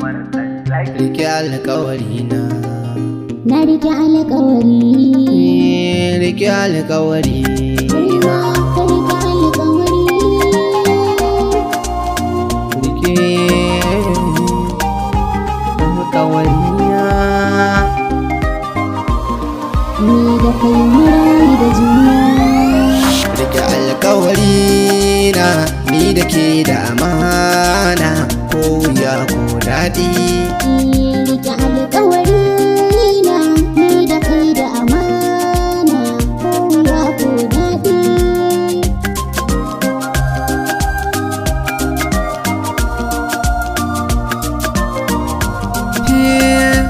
Rike alƙawari na. Na rike alƙawari. Rike alƙawari na. Ka rike alƙawari. Rike alƙawari na. Ni da kai mu rayu da juna. Rike alƙawari na. Ni da ke da amana, ko wuya ko daɗi. Rike alƙawari na. Ni da kai da amana, ko wuya ko daɗi.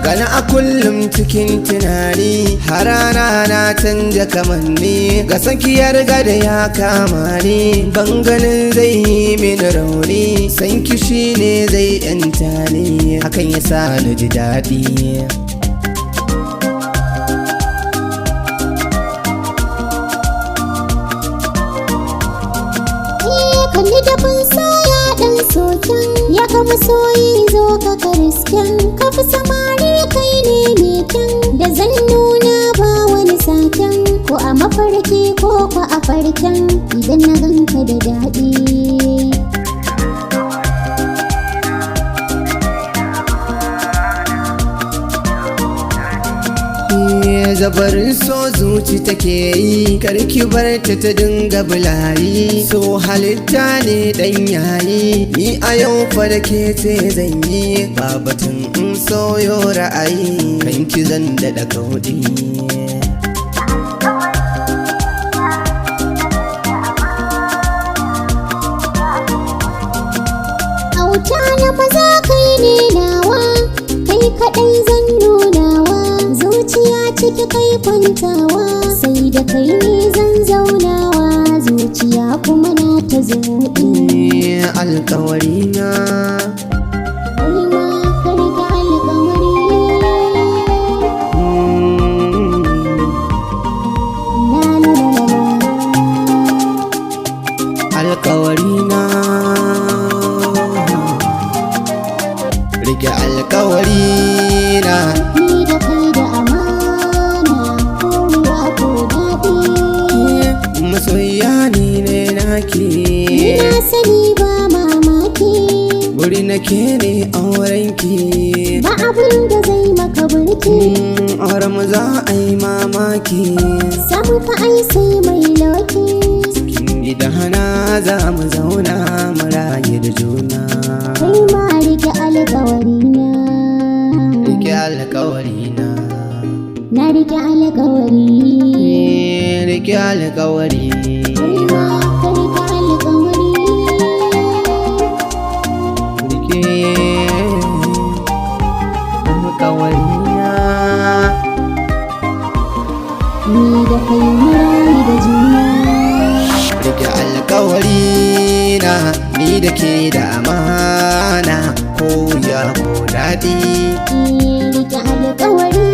Gani a kullum cikin tunani, har rana na canja kamanni. Ga tsakiyar gada ya kama ni, ban ganin zai yi mini rauni. San kishi ne zai yanta ni, hakan ya sa na ji daɗi. Kalli da kunsa ya ɗan soken, ya kama soyi zo ka karisken. Ka fi samari kai ne mai kyan, da zan nuna ba wani saken. Ko a mafarki ko a farken, idan na ganka da daɗi. Zabarin so zuci take yi, karki bar ta dinga bulayi. So halitta ne dan yayi, ni a yau fa da ke ce zan yi. Babatun in soyo ra'ayi, kanki zan daɗa kauɗi. Auta na maza kai ne nawa, kai kaɗai zan nunawa. Zuciya ciki kai kwantawa, sai da kai ne zan zaunawa. Zuciya kuma na ta zuɗi. Alƙawari na. Kai ma ka rike alƙawari. La la la la la. Alƙawari na. Rike alƙawari na. Ni da kai da amana, ko wuya ko daɗi. Masoyiya ni ne naki, Ni na sani ba mamaki, wuri nake ne aurenki. ba abin da zai maka burki. Auren mu za a yi mamaki, Samu ka ai sai mai loki. cikin gidana za mu zauna mu rayu da juna. Kai ma rike alƙawari na. Rike alƙawari na. Na rike alƙawari. Rike alƙawari Kai ma na. ka rike alƙawari. Rike alƙawari na. Ni da kai mu rayu da juna. Rike alƙawari na. Ni da ke da amana, ko wuya ko daɗi. Rike alƙawari